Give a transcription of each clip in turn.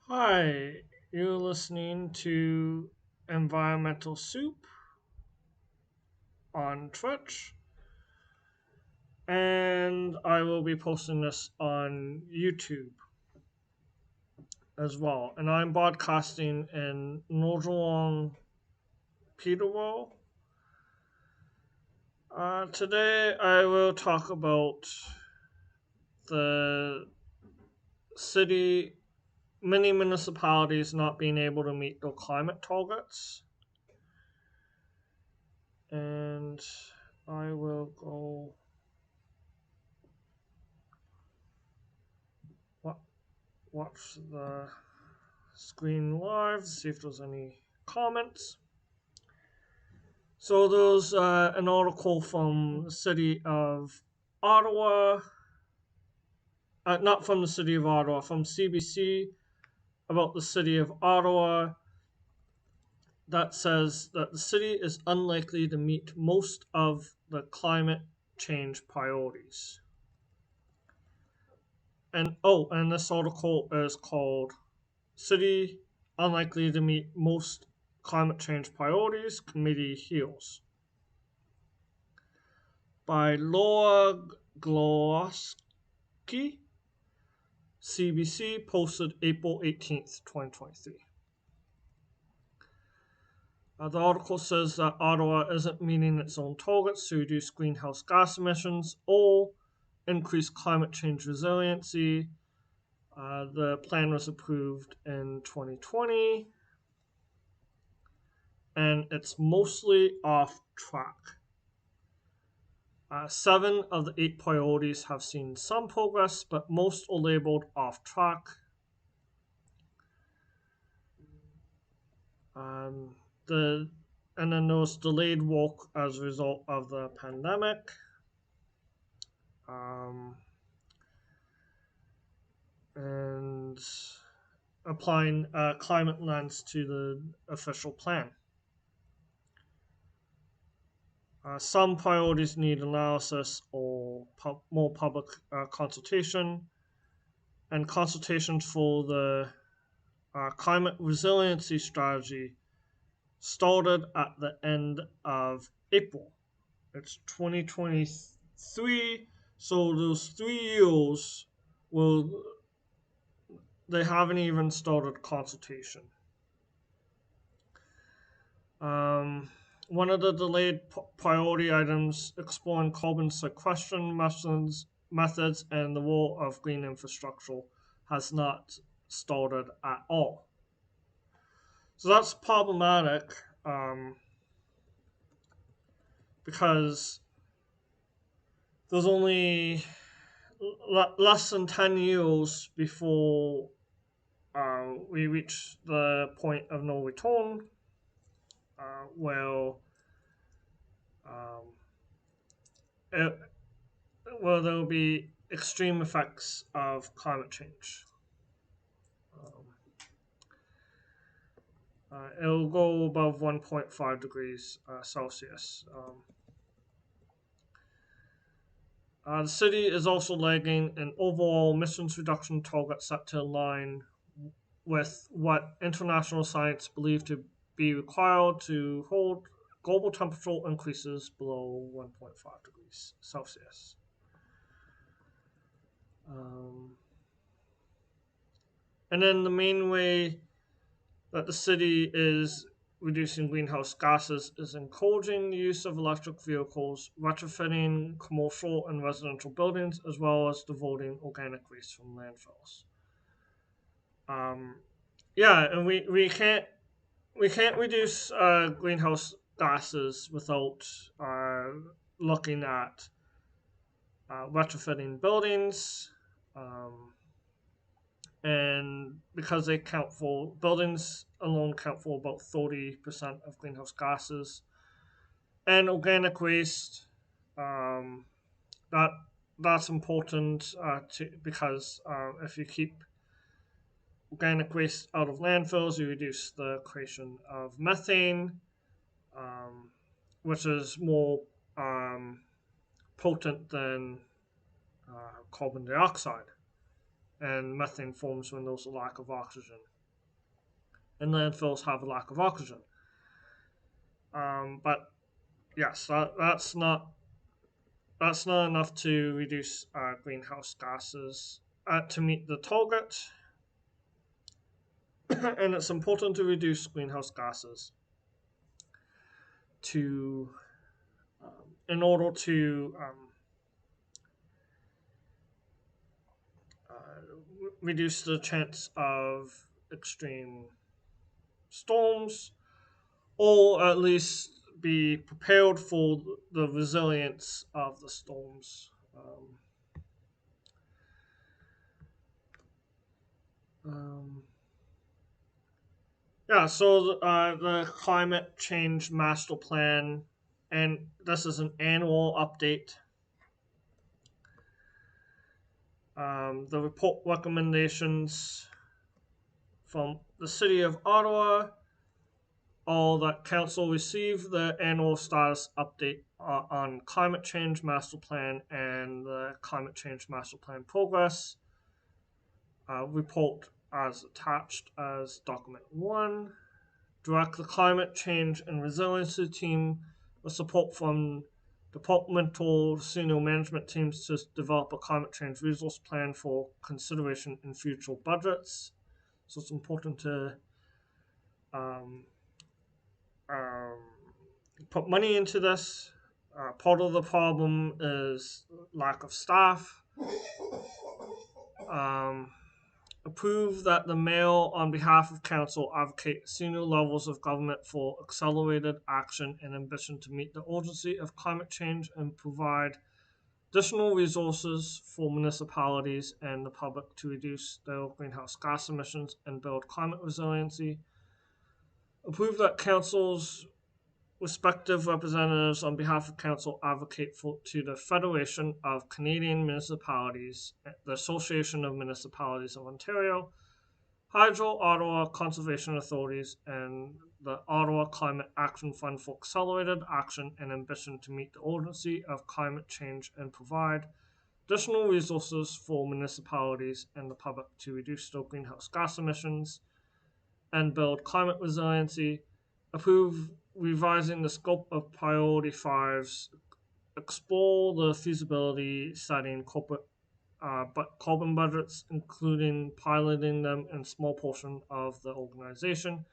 Hi, you're listening to Environmental Soup on Twitch, and I will be posting this on YouTube as well. And I'm broadcasting in Norgeelong, Peterborough. Today I will talk about the city, many municipalities not being able to meet their climate targets. And I will go watch the screen live, see if there's any comments. So there's an article from the city of Ottawa, not from the city of Ottawa, from CBC about the city of Ottawa that says that the city is unlikely to meet most of the climate change priorities. And this article is called City Unlikely to Meet Most Climate Change Priorities, Committee Heals, by Laura Glowski, CBC, posted April 18th, 2023. The article says that Ottawa isn't meeting its own targets to reduce greenhouse gas emissions or increase climate change resiliency. The plan was approved in 2020, and it's mostly off track. 7 of the 8 priorities have seen some progress, but most are labeled off track. And then there was delayed work as a result of the pandemic. And applying a climate lens to the official plan. Some priorities need analysis or more public consultation, and consultations for the climate resiliency strategy started at the end of April. It's 2023, so those 3 years will they haven't even started consultation. One of the delayed priority items exploring carbon sequestration methods and the role of green infrastructure has not started at all. So that's problematic because there's only less than 10 years before we reach the point of no return, where there will be extreme effects of climate change. It'll go above 1.5 degrees Celsius. The city is also lagging in overall emissions reduction target set to align with what international science believe to be required to hold global temperature increases below 1.5 degrees Celsius. And then the main way that the city is reducing greenhouse gases is encouraging the use of electric vehicles, retrofitting commercial and residential buildings, as well as diverting organic waste from landfills. And we can't reduce greenhouse gases without looking at retrofitting buildings. And because buildings alone count for about 30% of greenhouse gases, and organic waste, that's important because if you keep organic waste out of landfills, you reduce the creation of methane, which is more potent than carbon dioxide. And methane forms when there's a lack of oxygen and landfills have a lack of oxygen. But yes, that's not enough to reduce greenhouse gases to meet the target, and it's important to reduce greenhouse gases to in order to reduce the chance of extreme storms, or at least be prepared for the resilience of the storms. Um, yeah, so the climate change master plan, and this is an annual update. The report recommendations from the City of Ottawa, all that Council receive the annual status update on climate change master plan and the climate change master plan progress report as attached as document 1. Direct the climate change and resiliency team with support from departmental senior management teams to develop a climate change resource plan for consideration in future budgets. So it's important to um, um, put money into this. Part of the problem is lack of staff. Approve that the mayor, on behalf of council, advocate senior levels of government for accelerated action and ambition to meet the urgency of climate change and provide additional resources for municipalities and the public to reduce their greenhouse gas emissions and build climate resiliency. Approve that council's respective representatives on behalf of council advocate to the Federation of Canadian Municipalities, the Association of Municipalities of Ontario, Hydro Ottawa Conservation Authorities, and the Ottawa Climate Action Fund for accelerated action and ambition to meet the urgency of climate change and provide additional resources for municipalities and the public to reduce their greenhouse gas emissions and build climate resiliency. Approve revising the scope of Priority 5's, explore the feasibility setting corporate carbon budgets, including piloting them in a small portion of the organization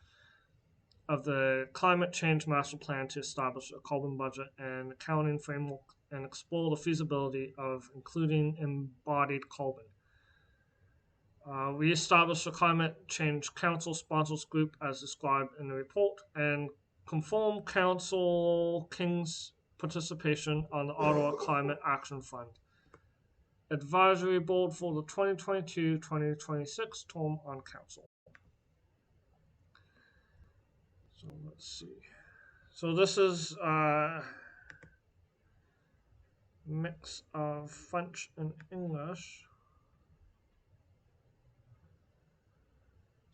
of the climate change master plan to establish a carbon budget and accounting framework and explore the feasibility of including embodied carbon. We established a climate change council sponsors group as described in the report and confirm Council King's participation on the Ottawa Climate Action Fund advisory board for the 2022-2026 term on council. So let's see. So this is a mix of French and English.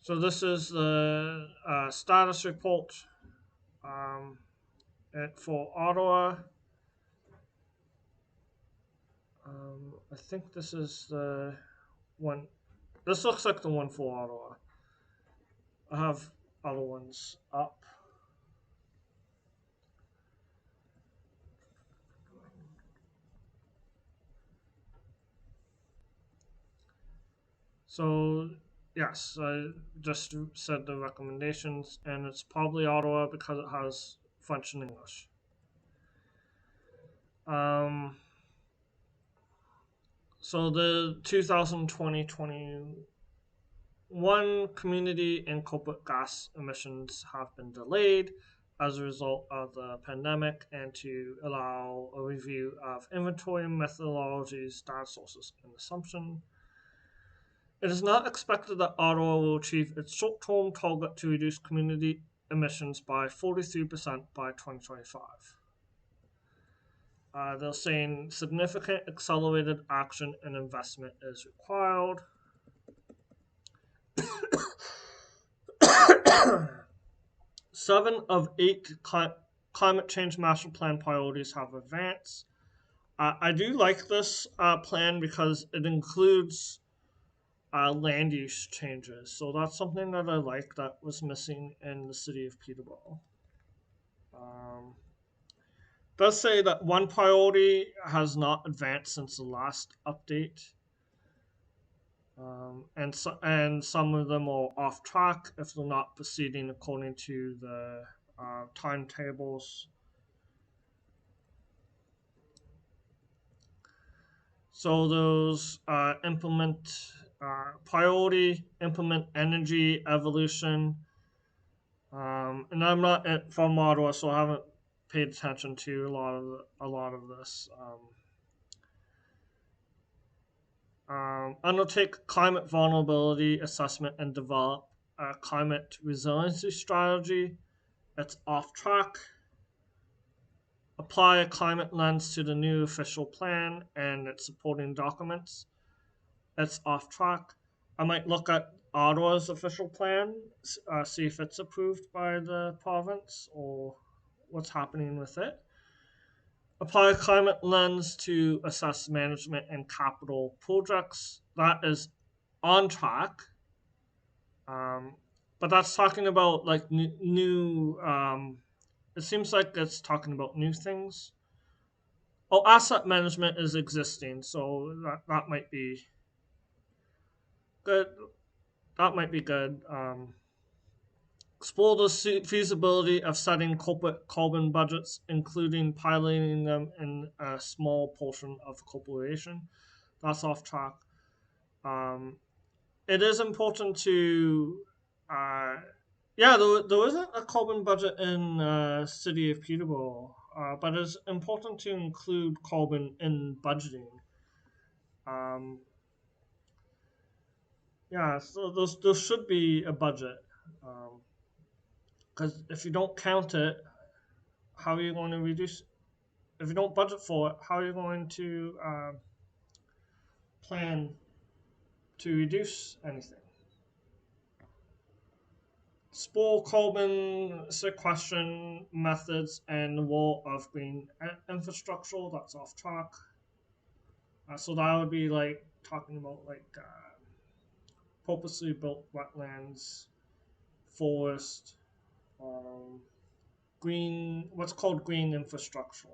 So this is the status report for Ottawa. I think this is the one. This looks like the one for Ottawa. I have other ones up. So yes, I just said the recommendations, and it's probably Ottawa because it has French and English. So the 2020-2021 community and corporate gas emissions have been delayed as a result of the pandemic and to allow a review of inventory methodologies, data sources, and assumption. It is not expected that Ottawa will achieve its short-term target to reduce community emissions by 43% by 2025. They're saying significant accelerated action and investment is required. 7 of 8 climate change master plan priorities have advanced. I do like this plan because it includes land use changes. So that's something that I like that was missing in the city of Peterborough. Um, does say that one priority has not advanced since the last update, and some of them are off track if they're not proceeding according to the timetables. So those implement priority, implement energy evolution, and I'm not from Ottawa, so I haven't paid attention to a lot of this. Undertake climate vulnerability assessment and develop a climate resiliency strategy. It's off track. Apply a climate lens to the new official plan and its supporting documents. It's off track. I might look at Ottawa's official plan, see if it's approved by the province or what's happening with it. Apply a climate lens to assess management and capital projects. That is on track. Um, but that's talking about like new it seems like it's talking about new things. Oh, asset management is existing, so that might be good. That might be good. Explore the feasibility of setting corporate carbon budgets, including piloting them in a small portion of the corporation. That's off track. Um, it is important to, uh, yeah, there isn't a carbon budget in city of Peterborough, but it's important to include carbon in budgeting. Um, yeah, so there should be a budget, because if you don't count it, how are you going to reduce? If you don't budget for it, how are you going to plan to reduce anything? Spore carbon sequestration methods and the role of green infrastructure. That's off track. So that would be like talking about like purposely built wetlands, forest, um, green. What's called green infrastructure,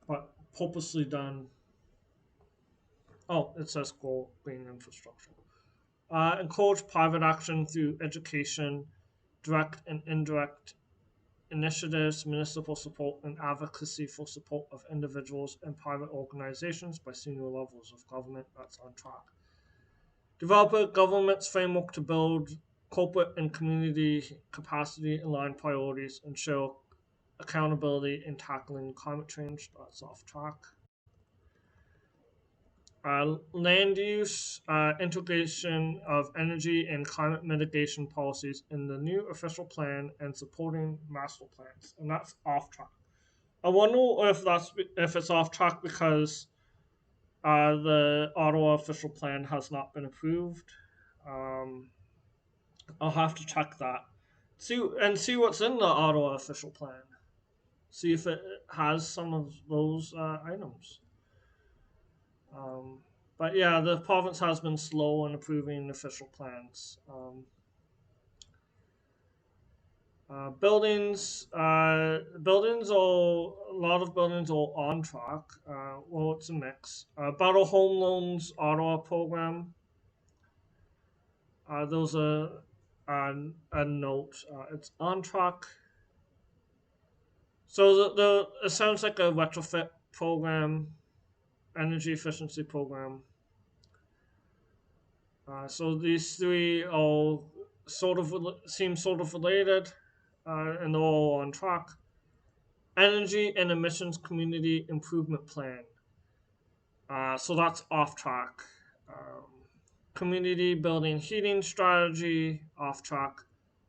but purposely done. Oh, it says called green infrastructure. Encourage private action through education, direct and indirect initiatives, municipal support, and advocacy for support of individuals and private organizations by senior levels of government. That's on track. Develop a government's framework to build corporate and community capacity, align priorities, and show accountability in tackling climate change. That's off track. Land use, integration of energy and climate mitigation policies in the new official plan and supporting master plans, and that's off track. I wonder if it's off track because the Ottawa official plan has not been approved. Um, I'll have to check that. See what's in the Ottawa official plan. See if it has some of those items. Um, but yeah, the province has been slow in approving official plans. Buildings are a lot of buildings are on track. Well, it's a mix. Better Home Loans Ottawa program. Those are a note. It's on track. So it sounds like a retrofit program, energy efficiency program. So these three all seem sort of related, and they're all on track. Energy and emissions community improvement plan. So that's off track. Um, Community building heating strategy off track.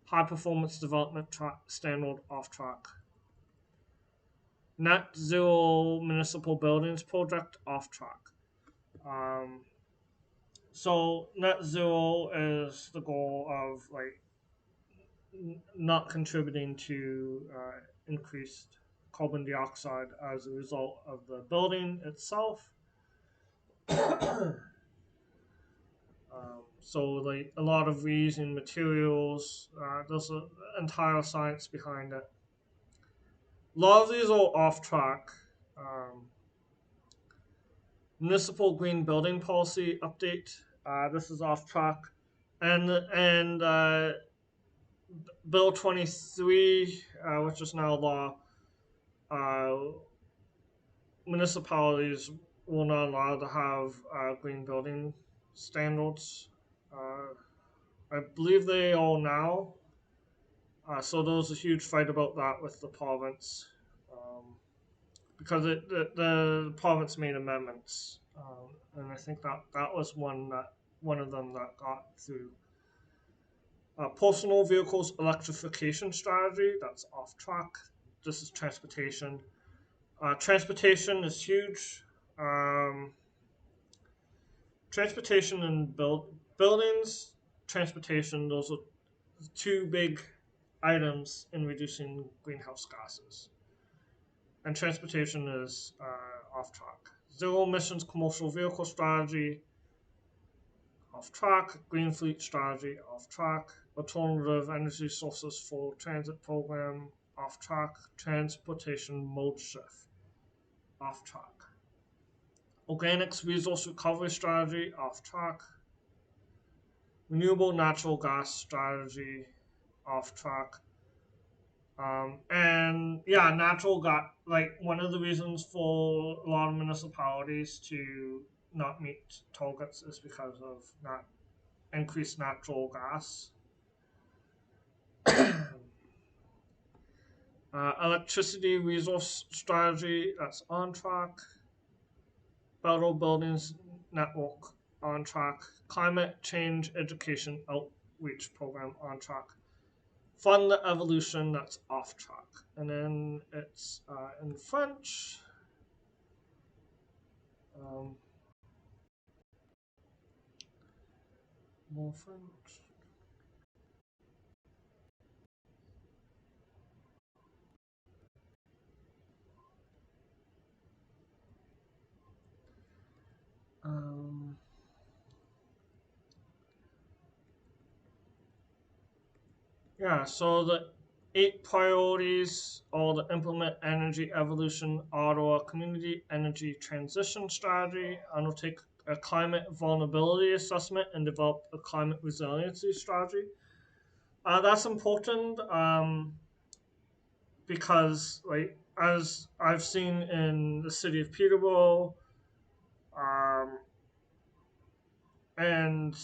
High performance development standard off track. Net zero municipal buildings project off track. Um, so net zero is the goal of like not contributing to increased carbon dioxide as a result of the building itself. So like a lot of reusing materials, there's an entire science behind it. A lot of these are off track. Um, Municipal green building policy update. This is off track, and Bill 23, which is now law, uh, municipalities will not allow to have green building standards. Uh, I believe they all now. So there was a huge fight about that with the province, because the province made amendments, and I think that was one of them that got through. Personal vehicles electrification strategy, that's off track. This is transportation. Transportation is huge. Um, Transportation and buildings, transportation, those are two big items in reducing greenhouse gases. And transportation is off track. Zero emissions commercial vehicle strategy, off track. Green fleet strategy, off track. Alternative energy sources for transit program, off track. Transportation mode shift, off track. Organics resource recovery strategy, off track. Renewable natural gas strategy, off track. And yeah, natural gas, like one of the reasons for a lot of municipalities to not meet targets is because of not increased natural gas. Electricity resource strategy, that's on track. Federal buildings network, on track. Climate change education outreach program, on track. Fund the evolution, that's off track. And then it's in French. Um, More French. Um, yeah, so the 8 priorities are to implement energy evolution, Ottawa community energy transition strategy, undertake a climate vulnerability assessment, and develop a climate resiliency strategy. That's important, because, like, as I've seen in the city of Peterborough, um, and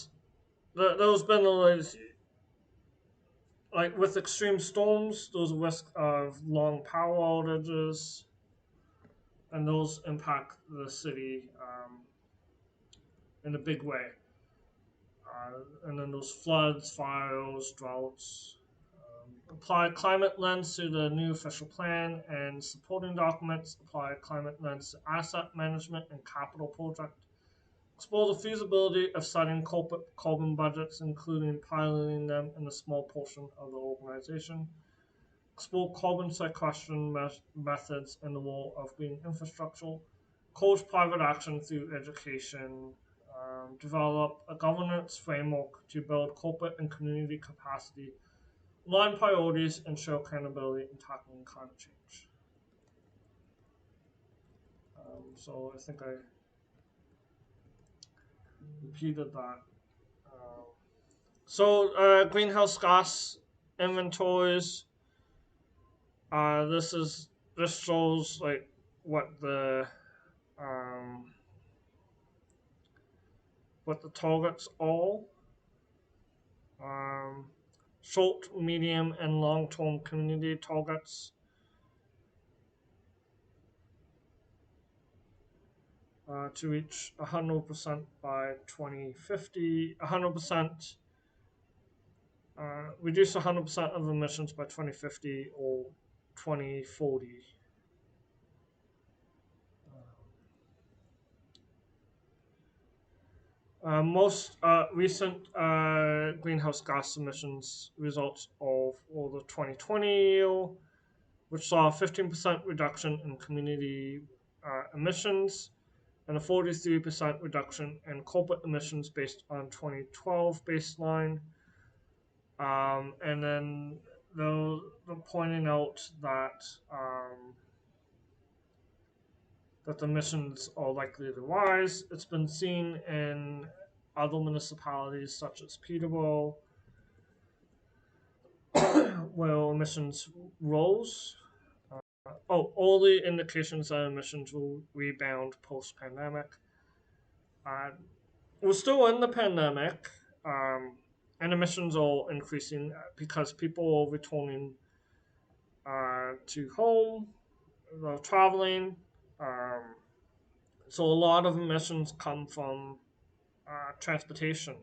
there's been like with extreme storms, there's a risk of long power outages, and those impact the city in a big way. And then those floods, fires, droughts. Apply climate lens to the new official plan and supporting documents. Apply climate lens to asset management and capital project. Explore the feasibility of setting corporate carbon budgets, including piloting them in a small portion of the organization. Explore carbon sequestration methods in the role of green infrastructure. Encourage private action through education. Develop a governance framework to build corporate and community capacity. Align priorities and show accountability in tackling climate change. So I think I repeated that. Um, Greenhouse gas inventories. Uh, this is this shows like what the um, what the targets are. Um, Short, medium, and long-term community targets. To reach 100% by 2050, 100%, reduce 100% of emissions by 2050 or 2040. Most recent greenhouse gas emissions results of the 2020 year, which saw a 15% reduction in community emissions and a 43% reduction in corporate emissions based on 2012 baseline. And then they're pointing out that the emissions are likely to rise. It's been seen in other municipalities such as Peterborough, where emissions rose. Early indications that emissions will rebound post-pandemic. Uh, we're still in the pandemic, and emissions are increasing because people are returning to home, they're traveling. Um, so a lot of emissions come from transportation.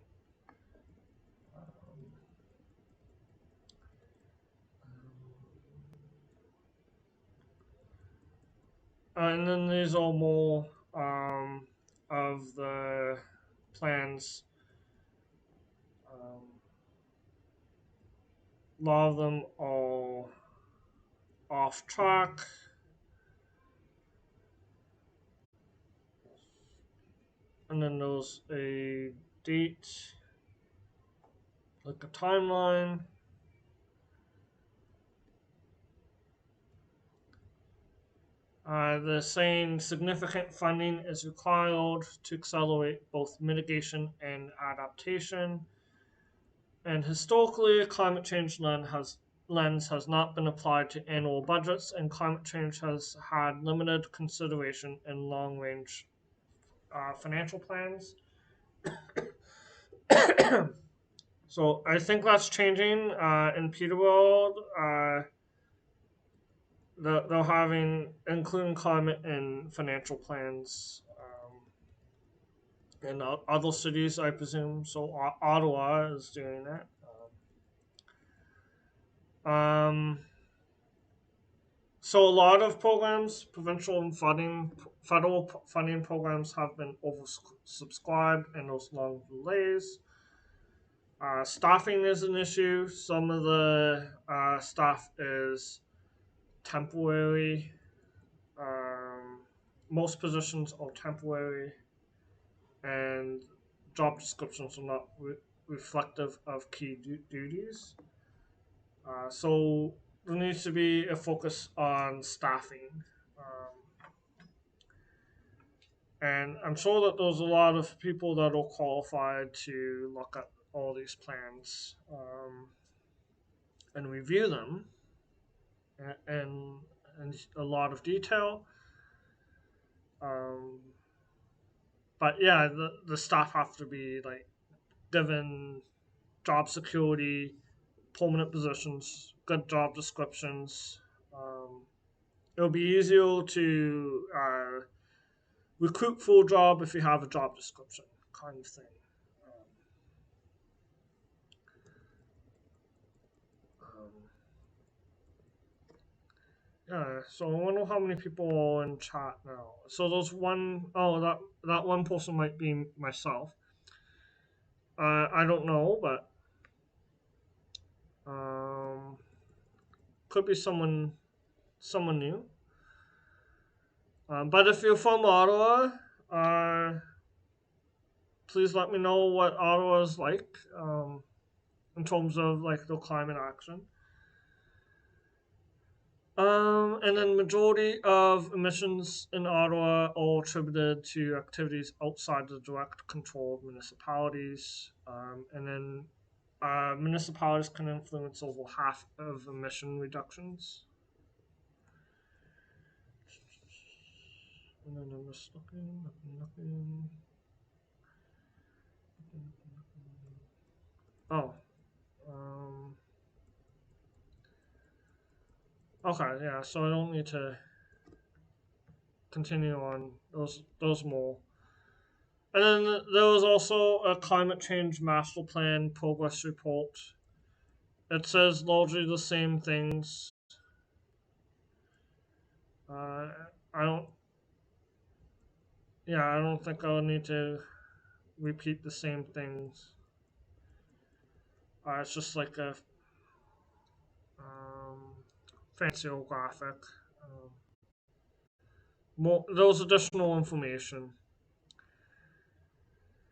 And then these are more of the plans. A lot of them are off track. And then there's a date, like a timeline. They're saying significant funding is required to accelerate both mitigation and adaptation. And historically, climate change lens has not been applied to annual budgets, and climate change has had limited consideration in long range financial plans. So I think that's changing in Peterborough. They're having including climate in financial plans in other cities, I presume. So Ottawa is doing that. So a lot of programs, provincial and federal funding programs have been oversubscribed, and there's long delays. Staffing is an issue. Some of the staff is temporary. Um, Most positions are temporary, and job descriptions are not reflective of key duties. So there needs to be a focus on staffing. And I'm sure that there's a lot of people that are qualified to look at all these plans and review them in, in a lot of detail. Um, but yeah, the staff have to be like given job security, permanent positions, good job descriptions. It'll be easier to recruit for a job if you have a job description, kind of thing. Um, yeah, so I wonder how many people are in chat now. So there's one oh that one person might be myself. I don't know, but um, could be someone new. But if you're from Ottawa, uh, please let me know what Ottawa is like in terms of like the climate action. And then majority of emissions in Ottawa are attributed to activities outside the direct control of municipalities. And then municipalities can influence over half of emission reductions. And then I'm just looking. Oh. Um, okay, yeah, so I don't need to continue on those more. And then there was also a climate change master plan progress report. It says largely the same things. Uh, I don't. Yeah, I don't think I'll need to repeat the same things. It's just like a um, fancier graphic. More, there was additional information.